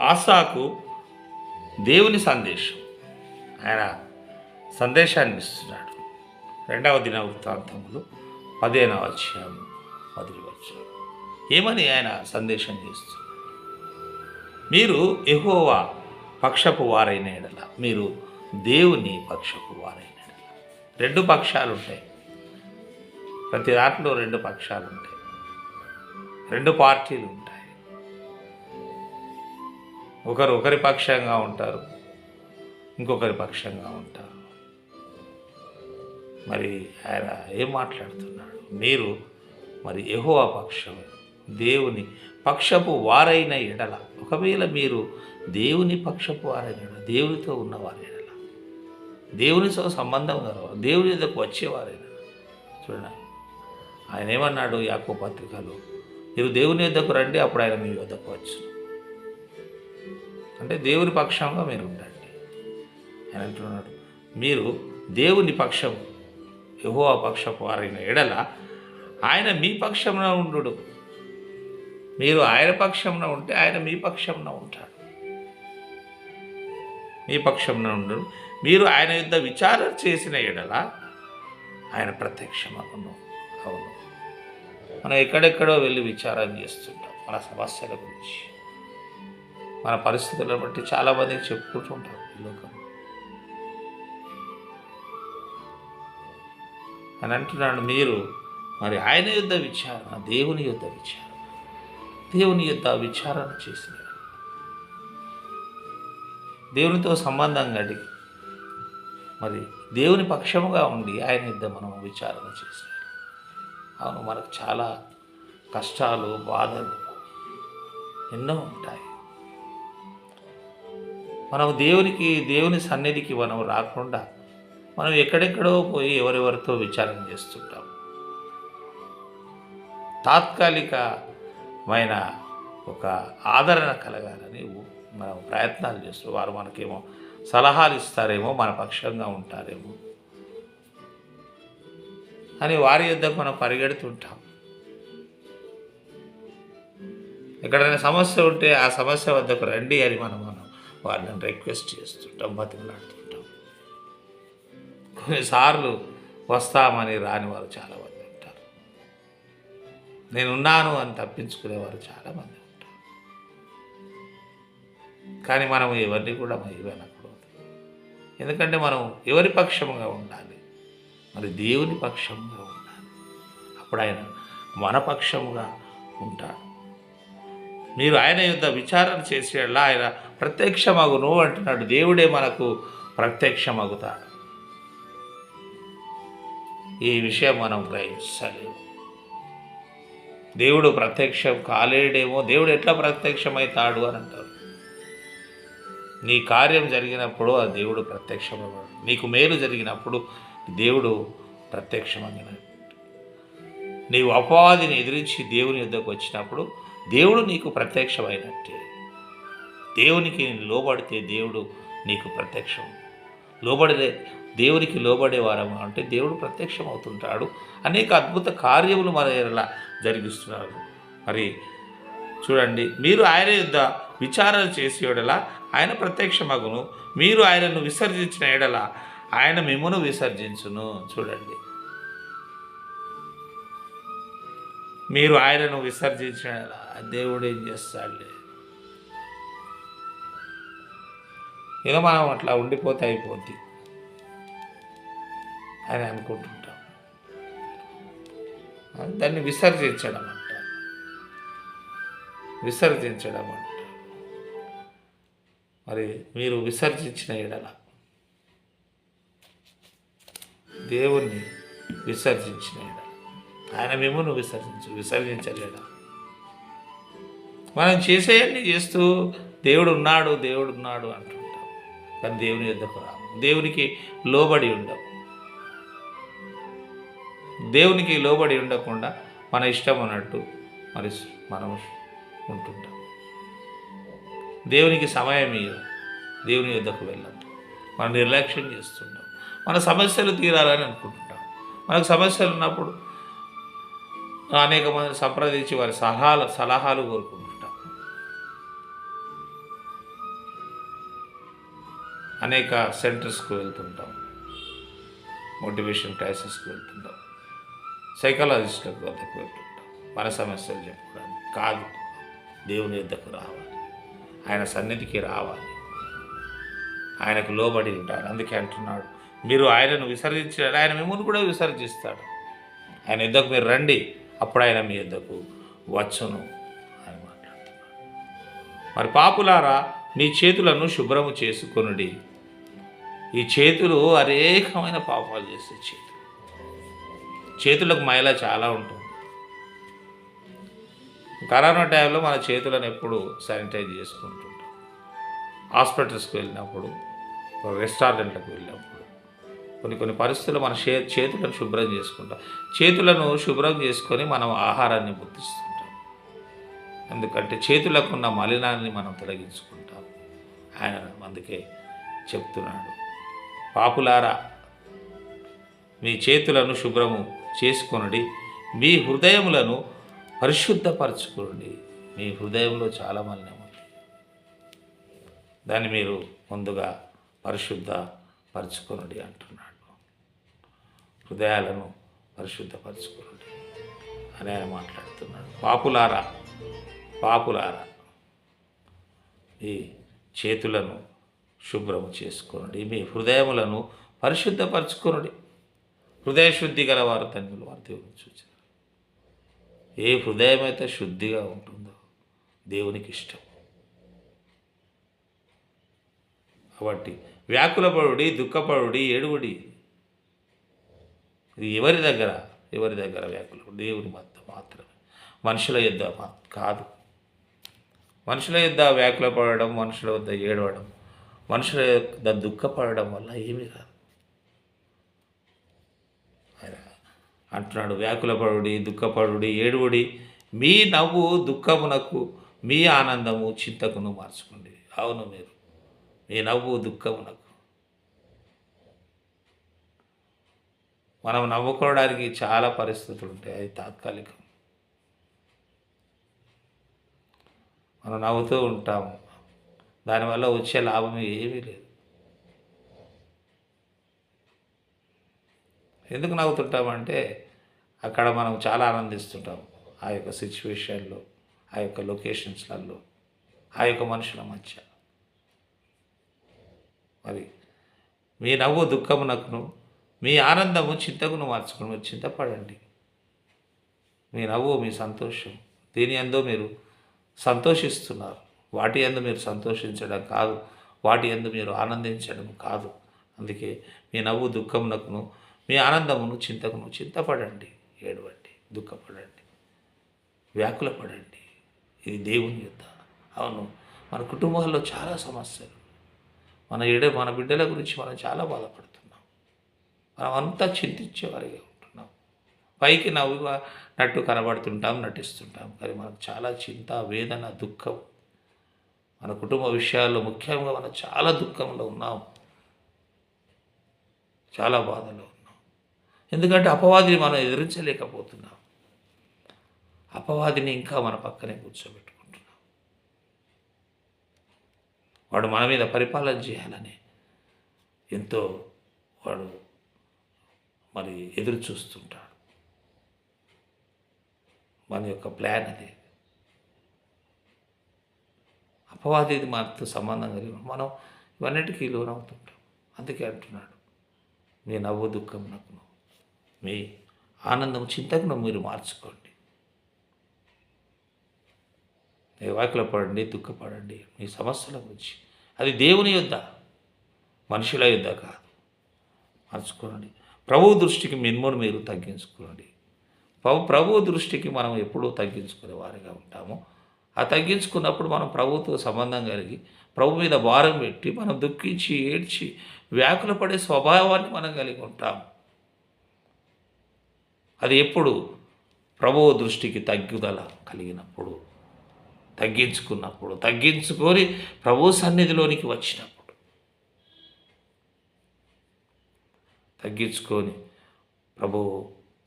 ఆసాకు దేవుని సందేశం, ఆయన సందేశాన్ని ఇస్తున్నాడు. 2వ దినవృత్తాంతములు 15వ అధ్యాయం 10వ వచనం. ఏమని ఆయన సందేశం చేస్తున్నాడు? మీరు యెహోవా పక్షపు వారైన ఎడల, మీరు దేవుని పక్షపు వారైన ఎడల. 2 పక్షాలు ఉంటాయి. ప్రతి దాంట్లో 2 పక్షాలు ఉంటాయి, 2 పార్టీలు ఉంటాయి. ఒకరి పక్షంగా ఉంటారు, ఇంకొకరి పక్షంగా ఉంటారు. మరి ఆయన ఏం మాట్లాడుతున్నాడు? మీరు మరి యెహోవా పక్షం, దేవుని పక్షపు వారైన ఎడల. ఒకవేళ మీరు దేవుని పక్షపు వారైన ఎడల, దేవునితో ఉన్నవారి ఎడల, దేవునితో సంబంధం కలవారు, దేవుని యొద్దకు వచ్చేవారైన. చూడండి, ఆయన ఏమన్నాడు యాకోబు పత్రికలో? మీరు దేవుని యొద్దకు రండి, అప్పుడు ఆయన మీ యొద్దకు వచ్చు. అంటే దేవుని పక్షంగా మీరు ఉండండి. ఆయన అంటున్నాడు, మీరు దేవుని పక్షం, యెహోవా పక్షపు వారైన ఎడల ఆయన మీ పక్షంలో ఉండు. మీరు ఆయన పక్షంలో ఉంటే ఆయన మీ పక్షంలో ఉంటాడు. మీ పక్షంలో ఉండు. మీరు ఆయన యుద్ధ విచారణ చేసిన ఎడల ఆయన ప్రత్యక్షమగును. అవును, మనం ఎక్కడెక్కడో వెళ్ళి విచారణ చేస్తుంటాం మన సమస్యల గురించి, మన పరిస్థితులను బట్టి చాలామందికి చెప్పుకుంటుంటాం ఈ లోకంలో. అని అంటున్నాడు, మీరు మరి ఆయన యుద్ధ విచారణ, దేవుని యుద్ధ విచారణ, దేవుని యుద్ధ విచారణ చేసిన, దేవునితో సంబంధం కలిగి మరి దేవుని పక్షముగా ఉండి ఆయన యుద్ధ మనం విచారణ చేసిన. అవును, మనకు చాలా కష్టాలు, బాధలు ఎన్నో ఉంటాయి. మనం దేవుని సన్నిధికి మనం రాకుండా మనం ఎక్కడెక్కడో పోయి ఎవరెవరితో విచారణ చేస్తుంటాం. తాత్కాలికమైన ఒక ఆదరణ కలగాలని మనం ప్రయత్నాలు చేస్తూ, వారు మనకేమో సలహాలు ఇస్తారేమో, మన పక్షంగా ఉంటారేమో అని వారి యొద్దకు మనం పరిగెడుతుంటాం. ఎక్కడైనా సమస్య ఉంటే ఆ సమస్య వద్దకు రండి అని మనం వారిని రిక్వెస్ట్ చేస్తుంటాం, బతిమలాడుతుంటాం. కొన్నిసార్లు వస్తామని రాని వారు చాలామంది ఉంటారు. నేనున్నాను అని తప్పించుకునేవారు చాలామంది ఉంటారు. కానీ మనం ఎవరిని కూడా ఇవ్వనకూడదు. ఎందుకంటే మనం ఎవరి పక్షంగా ఉండాలి? మరి దేవుని పక్షంగా ఉండాలి. అప్పుడు ఆయన మన పక్షంగా ఉంటాడు. మీరు ఆయన యుద్ధ విచారణ చేసేలా ఆయన ప్రత్యక్షమగును అంటున్నాడు. దేవుడే మనకు ప్రత్యక్షమగుతాడు. ఈ విషయం మనం గ్రహించలేము. దేవుడు ప్రత్యక్షం కాలేడేమో. దేవుడు ఎట్లా ప్రత్యక్షమవుతాడు అని అంటారు. నీ కార్యం జరిగినప్పుడు ఆ దేవుడు ప్రత్యక్షమవుతాడు. నీకు మేలు జరిగినప్పుడు దేవుడు ప్రత్యక్షమగినాడు. నీవు అపవాదిని ఎదిరించి దేవుని యుద్ధకు వచ్చినప్పుడు దేవుడు నీకు ప్రత్యక్షమైనట్టే. దేవునికి లోబడితే దేవుడు నీకు ప్రత్యక్షం. దేవునికి లోబడేవారము అంటే దేవుడు ప్రత్యక్షం అవుతుంటాడు. అనేక అద్భుత కార్యములు మన ఎలా జరిగిస్తున్నారు. మరి చూడండి, మీరు ఆయన యుద్ధ విచారణ చేసే ఎడల ఆయన ప్రత్యక్షమగును, మీరు ఆయనను విసర్జించిన ఎడల ఆయన మిమ్మును విసర్జించును. చూడండి, మీరు ఆయనను విసర్జించిన దేవుడు ఏం చేస్తాడులే, ఏదో మనం అట్లా ఉండిపోతే అయిపోద్ది అని అనుకుంటుంటాం. దాన్ని విసర్జించడం అంటారు. విసర్జించడం అంటారు. మరి మీరు విసర్జించిన ఎడల, దేవుణ్ణి విసర్జించిన ఎడల ఆయన మిమ్మును విసర్జించలేడా? మనం చేసేయన్నీ చేస్తూ దేవుడు ఉన్నాడు అంటుంటాం, కానీ దేవుని యొద్దకు రాము. దేవునికి లోబడి ఉండవు. దేవునికి లోబడి ఉండకుండా మన ఇష్టం అన్నట్టు మరి మనం ఉంటుంటాం. దేవునికి సమయం ఇవ్వం, దేవుని యొద్దకు వెళ్ళాం, మనం నిర్లక్ష్యం చేస్తుంటాం. మన సమస్యలు తీరాలని అనుకుంటుంటాం. మనకు సమస్యలు ఉన్నప్పుడు అనేక మంది సంప్రదించి వారి సలహాలు కోరుకుంటుంటాం. అనేక సెంటర్స్కి వెళ్తుంటాం, మోటివేషన్ క్లాసెస్కి వెళ్తుంటాం, సైకాలజిస్టుల వద్దకు వెళ్తుంటాం మన సమస్యలు చెప్పుకోవడానికి కాదు. దేవుని యొద్దకు రావాలి, ఆయన సన్నిధికి రావాలి, ఆయనకు లోబడి ఉంటారు. అందుకే అంటున్నాడు, మీరు ఆయనను విసర్జించాడు, ఆయన మిమ్మల్ని కూడా విసర్జిస్తాడు. ఆయన యుద్ధకు మీరు రండి, అప్పుడు ఆయన మీ యుద్ధకు వచ్చును అని మాట్లాడుతున్నాడు. మరి పాపులారా, మీ చేతులను శుభ్రము చేసుకొనుడి. ఈ చేతులు అనేకమైన పాపాలు చేసే చేతులకు మైల చాలా ఉంటుంది. కరోనా టైంలో మన చేతులను ఎప్పుడు శానిటైజ్ చేసుకుంటుంటాం. హాస్పిటల్స్కి వెళ్ళినప్పుడు, రెస్టారెంట్లకు వెళ్ళినప్పుడు, కొన్ని పరిస్థితుల్లో మన చేతులను శుభ్రం చేసుకుంటాం. చేతులను శుభ్రం చేసుకొని మనం ఆహారాన్ని బుద్ధిస్తుంటాం. ఎందుకంటే చేతులకు ఉన్న మలినాన్ని మనం తొలగించుకుంటాం. ఆయన అందుకే చెప్తున్నాడు, పాపులారా, మీ చేతులను శుభ్రము చేసుకొనుడి, మీ హృదయములను పరిశుద్ధపరచుకోండి. మీ హృదయంలో చాలా మలినం ఉంది, దాన్ని మీరు ముందుగా పరిశుద్ధపరచుకొనుడి అంటున్నాడు. హృదయాలను పరిశుద్ధపరచుకోండి అని ఆయన మాట్లాడుతున్నాడు. పాపులారా, ఈ చేతులను శుభ్రము చేసుకోండి, మీ హృదయములను పరిశుద్ధపరచుకొనుడి. హృదయ శుద్ధి గలవారు ధన్యులు, వారు దేవుని చూచారు. ఏ హృదయం అయితే శుద్ధిగా ఉంటుందో దేవునికి ఇష్టం. కాబట్టి వ్యాకులపడుడి, దుఃఖపడుడి, ఏడువుడి. ఇది ఎవరి దగ్గర వ్యాకులపడు? దేవుని వద్ద మాత్రమే, మనుషుల యొద్ద కాదు. మనుషుల యొద్ద వ్యాకులపడడం, మనుషుల వద్ద ఏడవడం, మనుషుల యొద్ద దుఃఖపడడం వల్ల ఏమీ రాదు. అంటున్నాడు, వ్యాకులపడుడి, దుఃఖపడుడి, ఏడువుడి. మీ నవ్వు దుఃఖమునకు, మీ ఆనందము చింతకును మార్చుకోండి. అవును, మీరు మీ నవ్వు దుఃఖమునకు. మనం నవ్వుకోవడానికి చాలా పరిస్థితులు ఉంటాయి, అది తాత్కాలికం. మనం నవ్వుతూ ఉంటాము, దానివల్ల వచ్చే లాభం ఏమీ లేదు. ఎందుకు నవ్వుతుంటామంటే అక్కడ మనం చాలా ఆనందిస్తుంటాం, ఆ యొక్క సిచ్యువేషన్లో, ఆ యొక్క లొకేషన్స్లలో, ఆ యొక్క మనుషుల మధ్య. మరి మీ నవ్వు దుఃఖమునకును, మీ ఆనందము చింతకును మార్చుకుని మీరు చింతపడండి. మీ నవ్వు, మీ సంతోషం, దీని యందు మీరు సంతోషిస్తున్నారు. వాటి యందు మీరు సంతోషించడం కాదు, వాటి యందు మీరు ఆనందించడం కాదు. అందుకే మీ నవ్వు దుఃఖమునకును, మీ ఆనందమును చింతకును, చింతపడండి, ఏడవండి, దుఃఖపడండి, వ్యాకులపడండి. ఇది దేవుని యొద్ద. అవును, మన కుటుంబాల్లో చాలా సమస్యలు, మన బిడ్డల గురించి మనం చాలా బాధపడుతున్నాం. మనం అంతా చింతించేవారిగా ఉంటున్నాం. పైకి నవ్వునట్టు కనబడుతుంటాం, నటిస్తుంటాం, కానీ మనకు చాలా చింత, వేదన, దుఃఖం. మన కుటుంబ విషయాల్లో ముఖ్యంగా మనం చాలా దుఃఖంలో ఉన్నాం, చాలా బాధలో ఉన్నాం. ఎందుకంటే అపవాదిని మనం ఎదిరించలేకపోతున్నాం. అపవాదిని ఇంకా మన పక్కనే కూర్చోబెట్టుకుంటున్నాం. వాడు మన మీద పరిపాలన చేయాలని ఎంతో వాడు మరి ఎదురు చూస్తుంటాడు. మన యొక్క ప్లాన్ అది. అపవాదిది మనతో సంబంధం కలిగి మనం ఇవన్నిటికీ లోనవుతుంటాం. అందుకే అంటున్నాడు, మీ నవ్వు దుఃఖమునకును, మీ ఆనందం చింతకును మీరు మార్చుకోండి. మీ వ్యాకులపడండి, దుఃఖపడండి మీ సమస్యల గురించి. అది దేవుని యొద్ద, మనుషుల యొద్ద కాదు. మార్చుకోండి. ప్రభువు దృష్టికి మిమ్మల్ని మీరు తగ్గించుకోండి. ప్రభువు దృష్టికి మనం ఎప్పుడూ తగ్గించుకునే వారిగా ఉంటాము. ఆ తగ్గించుకున్నప్పుడు మనం ప్రభువుతో సంబంధం కలిగి, ప్రభు మీద భారం పెట్టి, మనం దుఃఖించి, ఏడ్చి, వ్యాకులపడే స్వభావాన్ని మనం కలిగి ఉంటాము. అది ఎప్పుడు ప్రభువు దృష్టికి తగ్గుదల కలిగినప్పుడు, తగ్గించుకొని ప్రభు సన్నిధిలోనికి వచ్చినప్పుడు, తగ్గించుకొని ప్రభు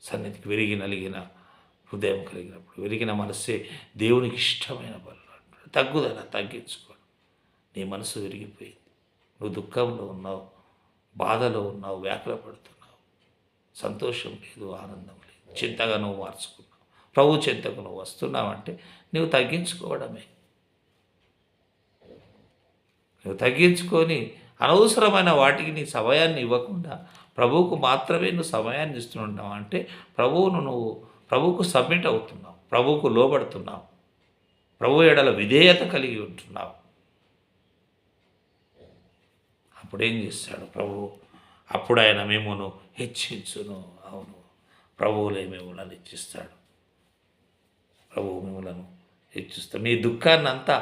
సన్నిధికి విరిగి నలిగిన హృదయం కలిగినప్పుడు, విరిగిన మనస్సే దేవునికి ఇష్టమైన బలు. తగ్గుదల, తగ్గించుకోండి. నీ మనసు విరిగిపోయింది, నువ్వు దుఃఖంలో ఉన్నావు, బాధలో ఉన్నావు, వ్యాకుల పడుతున్నావు, సంతోషం లేదు, ఆనందం లేదు, చింతగా నువ్వు మార్చుకున్నావు, ప్రభు చింతకు నువ్వు వస్తున్నావంటే నువ్వు తగ్గించుకోవడమే. నువ్వు తగ్గించుకొని అనవసరమైన వాటికి నీ సమయాన్ని ఇవ్వకుండా ప్రభువుకు మాత్రమే నువ్వు సమయాన్ని ఇస్తున్నావు అంటే ప్రభువుకు సబ్మిట్ అవుతున్నావు, ప్రభువుకు లోబడుతున్నావు, ప్రభు ఎడల విధేయత కలిగి ఉంటున్నావు. అప్పుడేం చేస్తాడు ప్రభువు? అప్పుడు ఆయన మిమ్మును హెచ్చించును. అవును, ప్రభువులే మిమ్మల్ని హెచ్చిస్తాడు. ప్రభువు మిమ్మలను హెచ్చిస్తాడు. మీ దుఃఖాన్ని అంతా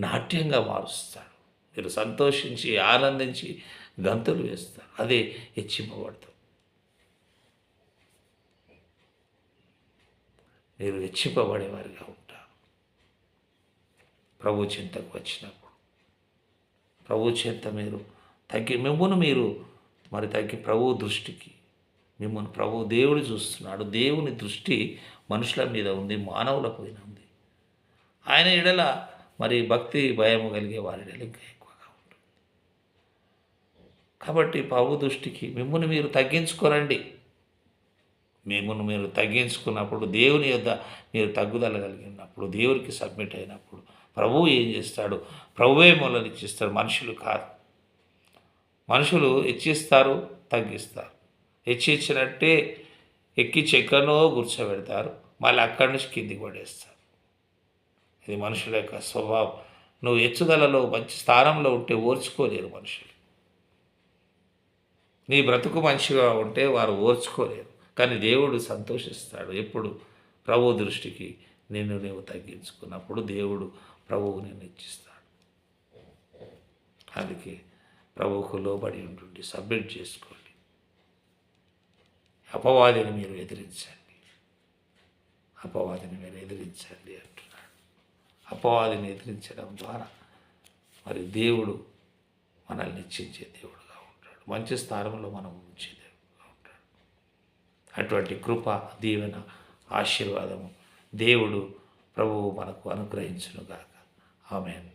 నాట్యంగా మారుస్తాడు. మీరు సంతోషించి ఆనందించి గంతులు వేస్తారు. అదే హెచ్చింపబడతాం. మీరు హెచ్చింపబడేవారిగా ఉంటారు. ప్రభు చింతకు వచ్చినప్పుడు, ప్రభు చింత మీరు మిమ్మల్ని మీరు తగ్గి ప్రభు దృష్టికి మిమ్మల్ని ప్రభు దేవుడు చూస్తున్నాడు. దేవుని దృష్టి మనుషుల మీద ఉంది, మానవుల పైన ఉంది. ఆయన ఎడల భక్తి భయము కలిగే వారి ఎడల ఇంకా ఎక్కువగా ఉంటుంది. కాబట్టి ప్రభు దృష్టికి మిమ్మల్ని మీరు తగ్గించుకోరండి. మిమ్మల్ని మీరు తగ్గించుకున్నప్పుడు, దేవుని యొద్ద మీరు తగ్గుదల కలిగినప్పుడు, దేవునికి సబ్మిట్ అయినప్పుడు ప్రభువు ఏం చేస్తాడు? ప్రభువే మొదలు ఇచ్చిస్తాడు, మనుషులు కాదు. మనుషులు హెచ్చిస్తారు, తగ్గిస్తారు. హెచ్చించినట్టే ఎక్కి చెక్కనో కూర్చోబెడతారు, మళ్ళీ అక్కడి నుంచి కిందికి పడేస్తారు. ఇది మనుషుల యొక్క స్వభావం. నువ్వు హెచ్చుదలలో మంచి స్థానంలో ఉంటే ఓర్చుకోలేరు మనుషులు. నీ బ్రతుకు మంచిగా ఉంటే వారు ఓర్చుకోలేరు. కానీ దేవుడు సంతోషిస్తాడు ఎప్పుడు? ప్రభు దృష్టికి నీవు తగ్గించుకున్నప్పుడు దేవుడు ప్రభువు నిన్ను హెచ్చిస్తాడు. అందుకే ప్రభువుకు లోబడి ఉంటుండి సబ్మిట్ చేసుకోండి. అపవాదిని మీరు ఎదిరించండి, అపవాదిని మీరు ఎదిరించండి అంటున్నాడు. అపవాదిని ఎదిరించడం ద్వారా దేవుడు మనల్ని హెచ్చించే దేవుడుగా ఉంటాడు, మంచి స్థానంలో మనం ఉంచే దేవుడుగా ఉంటాడు. అటువంటి కృప, దీవెన, ఆశీర్వాదము దేవుడు ప్రభువు మనకు అనుగ్రహించునుగాక. ఆమేన్.